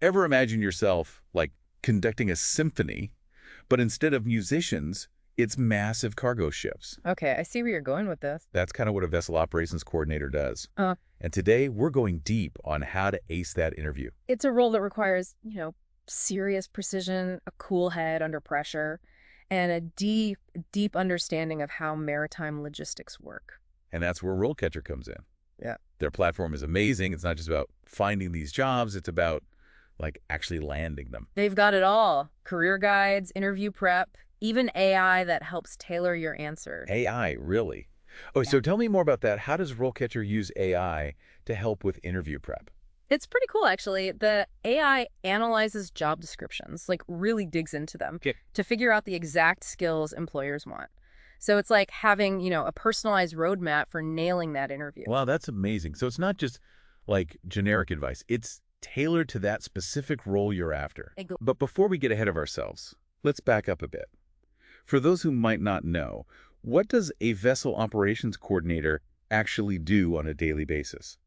Ever imagine yourself, like, conducting a symphony, but instead of musicians, it's massive cargo ships? Okay, I see where you're going with this. That's kind of what a vessel operations coordinator does. Uh, And today, we're going deep on how to ace that interview. it's a role that requires, serious precision, a cool head under pressure, and a deep, deep understanding of how maritime logistics work. And that's where RoleCatcher comes in. Yeah. Their platform is amazing. It's not just about finding these jobs. It's about, like, actually landing them. They've got it all. Career guides, interview prep, even AI that helps tailor your answers. AI, really? Oh, so tell me more about that. How does RoleCatcher use AI to help with interview prep? It's pretty cool, actually. The AI analyzes job descriptions, like really digs into them Okay. to figure out the exact skills employers want. So it's like having, a personalized roadmap for nailing that interview. Wow, that's amazing. So it's not just, like, generic advice. It's tailored to that specific role you're after. But before we get ahead of ourselves, let's back up a bit. For those who might not know, what does a vessel operations coordinator actually do on a daily basis?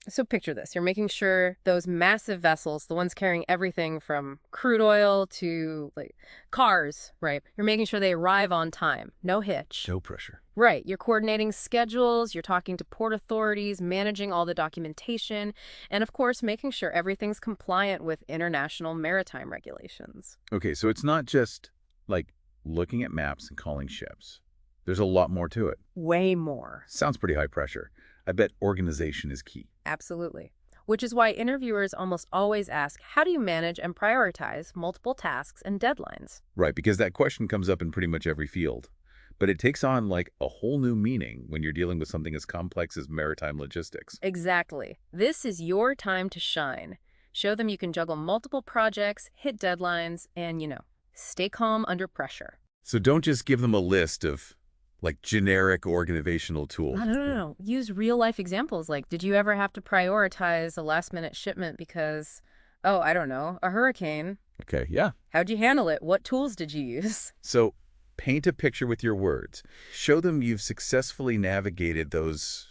So picture this. You're making sure those massive vessels, the ones carrying everything from crude oil to like cars, right? You're making sure they arrive on time. No hitch. No pressure. Right. You're coordinating schedules, you're talking to port authorities, managing all the documentation, and of course, making sure everything's compliant with international maritime regulations. Okay, so it's not just, like, looking at maps and calling ships. There's a lot more to it. Way more. Sounds pretty high pressure. I bet organization is key. Absolutely. Which is why interviewers almost always ask, how do you manage and prioritize multiple tasks and deadlines? Right, because that question comes up in pretty much every field. But it takes on, like, a whole new meaning when you're dealing with something as complex as maritime logistics. Exactly. This is your time to shine. Show them you can juggle multiple projects, hit deadlines, and, stay calm under pressure. So don't just give them a list of, like, generic organizational tools. No. Use real-life examples. Like, did you ever have to prioritize a last-minute shipment because, I don't know, a hurricane? Okay, yeah. How'd you handle it? What tools did you use? So paint a picture with your words. Show them you've successfully navigated those,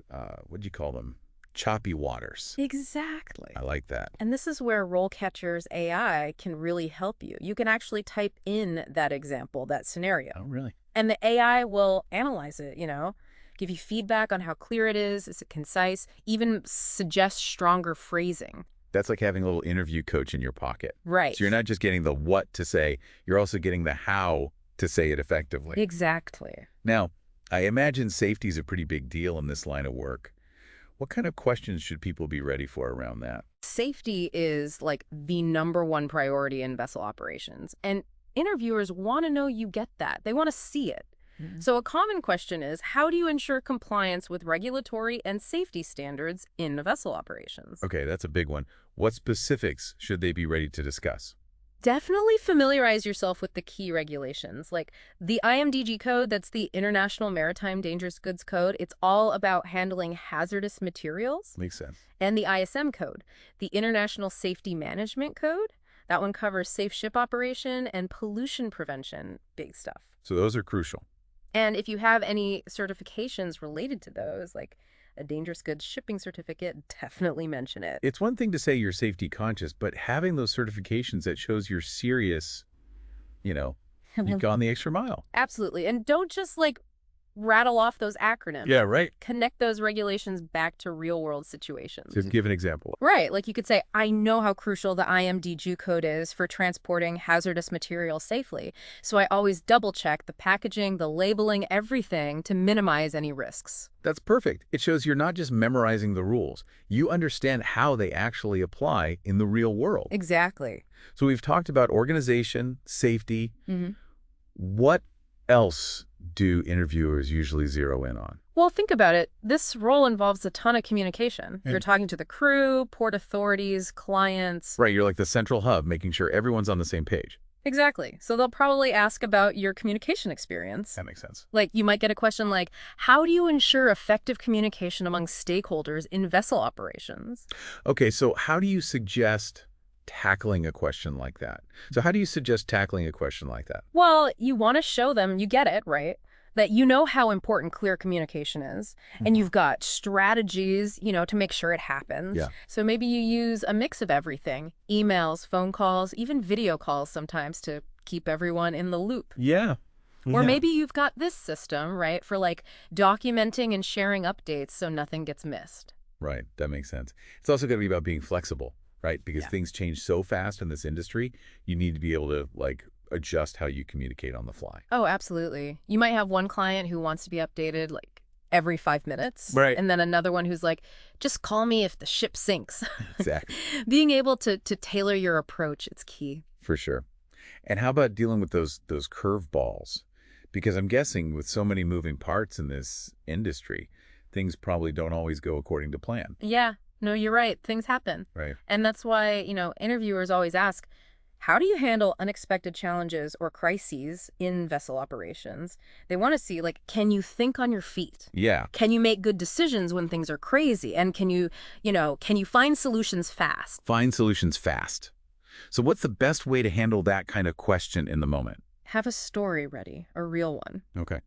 what do you call them? Choppy waters. Exactly. I like that. And this is where RoleCatcher's AI can really help you. You can actually type in that example, that scenario. Oh, really? And the AI will analyze it, give you feedback on how clear it is it concise, even suggest stronger phrasing. That's like having a little interview coach in your pocket. Right. So you're not just getting the what to say, you're also getting the how to say it effectively. Exactly. Now, I imagine safety is a pretty big deal in this line of work. What kind of questions should people be ready for around that? Safety is like the #1 priority in vessel operations. And interviewers want to know you get that. They want to see it. So a common question is, how do you ensure compliance with regulatory and safety standards in vessel operations? Okay, that's a big one. What specifics should they be ready to discuss? Definitely familiarize yourself with the key regulations, like the IMDG code, that's the International Maritime Dangerous Goods Code. It's all about handling hazardous materials. Makes sense. And the ISM code, the International Safety Management Code. That one covers safe ship operation and pollution prevention, big stuff. So those are crucial. And if you have any certifications related to those, like a dangerous goods shipping certificate, definitely mention it. It's one thing to say you're safety conscious, but having those certifications that shows you're serious, you've gone the extra mile. Absolutely. And don't just rattle off those acronyms. Yeah, right. Connect those regulations back to real world situations. Just give an example. Right. Like you could say, I know how crucial the IMDG code is for transporting hazardous materials safely. So I always double check the packaging, the labeling, everything to minimize any risks. That's perfect. It shows you're not just memorizing the rules. You understand how they actually apply in the real world. Exactly. So we've talked about organization, safety. What else do interviewers usually zero in on? Well, think about it. This role involves a ton of communication. You're talking to the crew, port authorities, clients. Right, you're like the central hub, making sure everyone's on the same page. Exactly. So they'll probably ask about your communication experience. That makes sense. Like you might get a question like, how do you ensure effective communication among stakeholders in vessel operations? Okay, so how do you suggest tackling a question like that? So how do you suggest tackling a question like that? Well, you want to show them you get it, right? that you know how important clear communication is, and you've got strategies, to make sure it happens. Yeah. So maybe you use a mix of everything, emails, phone calls, even video calls sometimes to keep everyone in the loop. Yeah. Or maybe you've got this system, right, for like documenting and sharing updates so nothing gets missed. Right. That makes sense. It's also going to be about being flexible, right? Because things change so fast in this industry, you need to be able to adjust how you communicate on the fly. Oh, absolutely. You might have one client who wants to be updated like every 5 minutes. Right. And then another one who's like, just call me if the ship sinks. Exactly. Being able to tailor your approach, it's key. For sure. And how about dealing with those curveballs? Because I'm guessing with so many moving parts in this industry, things probably don't always go according to plan. Yeah. No, you're right. Things happen. Right. And that's why, interviewers always ask, how do you handle unexpected challenges or crises in vessel operations? They want to see, can you think on your feet? Yeah. Can you make good decisions when things are crazy? And can you find solutions fast? Find solutions fast. So what's the best way to handle that kind of question in the moment? Have a story ready, a real one. Okay.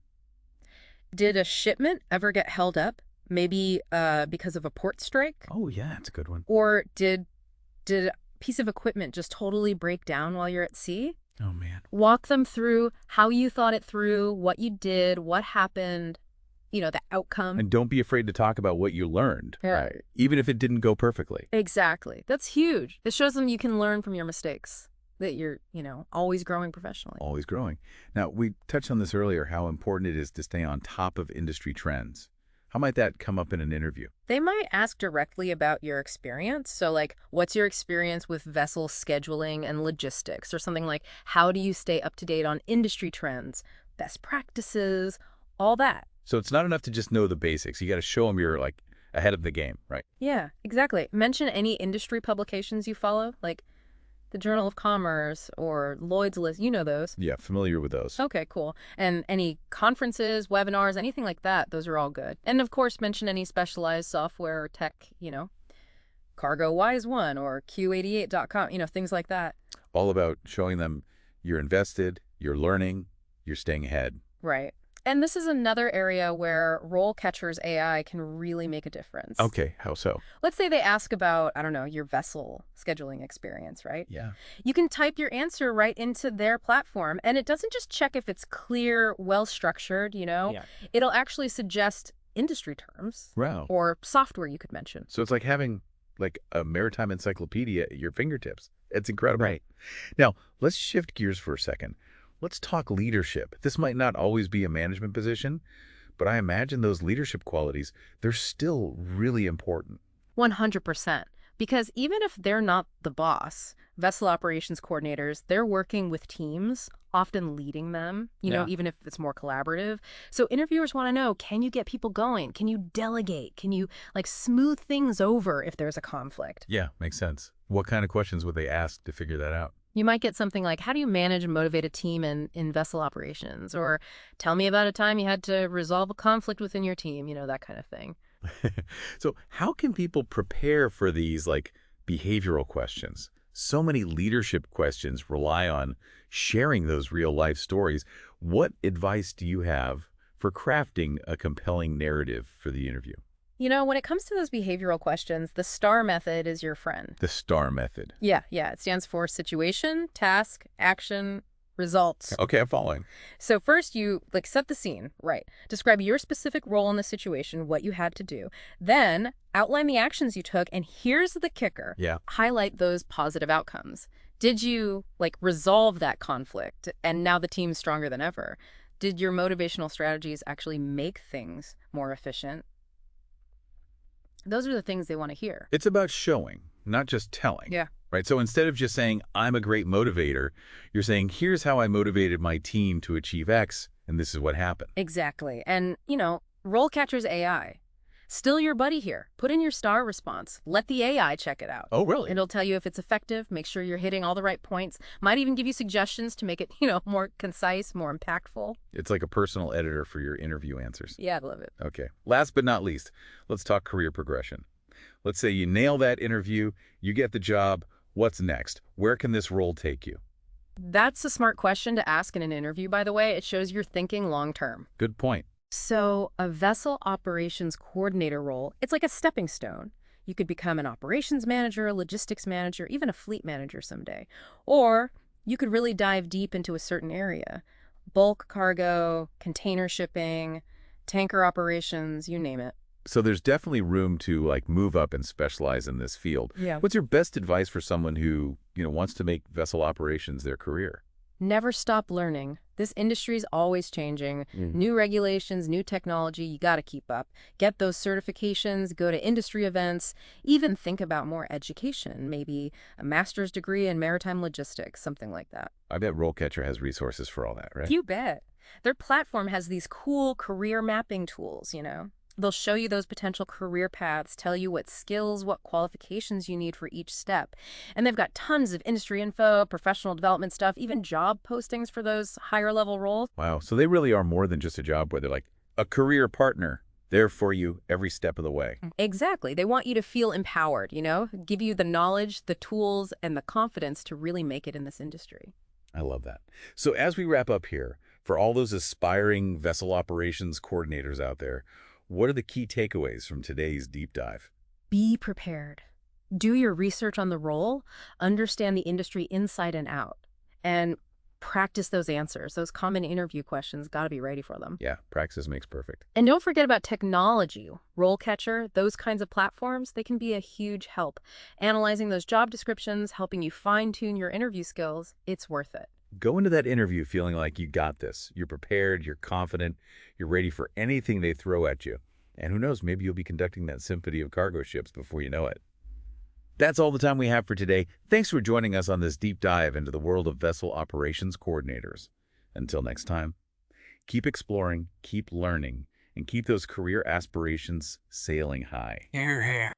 Did a shipment ever get held up? Maybe because of a port strike? Oh, yeah, that's a good one. Or did a piece of equipment just totally break down while you're at sea? Oh, man. Walk them through how you thought it through, what you did, what happened, the outcome. And don't be afraid to talk about what you learned, right? Even if it didn't go perfectly. Exactly. That's huge. It shows them you can learn from your mistakes, that you're, always growing professionally. Always growing. Now, we touched on this earlier, how important it is to stay on top of industry trends. How might that come up in an interview? They might ask directly about your experience. So what's your experience with vessel scheduling and logistics? Or something like, how do you stay up to date on industry trends, best practices, all that? So it's not enough to just know the basics. You got to show them you're ahead of the game, right? Yeah, exactly. Mention any industry publications you follow, like the Journal of Commerce or Lloyd's List. You know those. Yeah, familiar with those. Okay, cool. And any conferences, webinars, anything like that, those are all good. And of course, mention any specialized software or tech, CargoWise1 or Q88.com, things like that. All about showing them you're invested, you're learning, you're staying ahead. Right. And this is another area where RoleCatcher's AI can really make a difference. Okay, how so? Let's say they ask about, I don't know, your vessel scheduling experience, right? Yeah. You can type your answer right into their platform, and it doesn't just check if it's clear, well-structured, Yeah. It'll actually suggest industry terms or software you could mention. So it's like having a maritime encyclopedia at your fingertips. It's incredible. Right. Now, let's shift gears for a second. Let's talk leadership. This might not always be a management position, but I imagine those leadership qualities, they're still really important. 100%. Because even if they're not the boss, vessel operations coordinators, they're working with teams, often leading them, even if it's more collaborative. So interviewers want to know, can you get people going? Can you delegate? Can you smooth things over if there's a conflict? Yeah, makes sense. What kind of questions would they ask to figure that out? You might get something like, how do you manage and motivate a team in vessel operations? Or tell me about a time you had to resolve a conflict within your team, that kind of thing. So how can people prepare for these behavioral questions? So many leadership questions rely on sharing those real-life stories. What advice do you have for crafting a compelling narrative for the interview? When it comes to those behavioral questions, the STAR method is your friend. The STAR method. Yeah. It stands for situation, task, action, results. Okay, I'm following. So first you set the scene, right? Describe your specific role in the situation, what you had to do. Then outline the actions you took, and here's the kicker. Yeah. Highlight those positive outcomes. Did you resolve that conflict and now the team's stronger than ever? Did your motivational strategies actually make things more efficient? Those are the things they want to hear. It's about showing, not just telling. Yeah. Right? So instead of just saying, I'm a great motivator, you're saying, here's how I motivated my team to achieve X, and this is what happened. Exactly. And, RoleCatcher's AI. Still your buddy here. Put in your STAR response. Let the AI check it out. Oh, really? It'll tell you if it's effective, make sure you're hitting all the right points. Might even give you suggestions to make it, more concise, more impactful. It's like a personal editor for your interview answers. Yeah, I love it. Okay. Last but not least, let's talk career progression. Let's say you nail that interview, you get the job. What's next? Where can this role take you? That's a smart question to ask in an interview, by the way. It shows you're thinking long-term. Good point. So a vessel operations coordinator role, it's like a stepping stone. You could become an operations manager, a logistics manager, even a fleet manager someday. Or you could really dive deep into a certain area. Bulk cargo, container shipping, tanker operations, you name it. So there's definitely room to move up and specialize in this field. Yeah. What's your best advice for someone who, wants to make vessel operations their career? Never stop learning. This industry is always changing. New regulations, new technology, you got to keep up. Get those certifications, go to industry events, even think about more education, maybe a master's degree in maritime logistics, something like that. I bet RoleCatcher has resources for all that, right? You bet. Their platform has these cool career mapping tools, They'll show you those potential career paths, tell you what skills, what qualifications you need for each step. And they've got tons of industry info, professional development stuff, even job postings for those higher level roles. Wow. So they really are more than just a job board. They're like a career partner there for you every step of the way. Exactly. They want you to feel empowered, give you the knowledge, the tools, and the confidence to really make it in this industry. I love that. So as we wrap up here, for all those aspiring vessel operations coordinators out there, what are the key takeaways from today's deep dive? Be prepared. Do your research on the role, understand the industry inside and out, and practice those answers. Those common interview questions, got to be ready for them. Yeah, practice makes perfect. And don't forget about technology. RoleCatcher, those kinds of platforms, they can be a huge help. Analyzing those job descriptions, helping you fine-tune your interview skills, it's worth it. Go into that interview feeling like you got this. You're prepared, you're confident, you're ready for anything they throw at you. And who knows, maybe you'll be conducting that symphony of cargo ships before you know it. That's all the time we have for today. Thanks for joining us on this deep dive into the world of vessel operations coordinators. Until next time, keep exploring, keep learning, and keep those career aspirations sailing high. Here, here.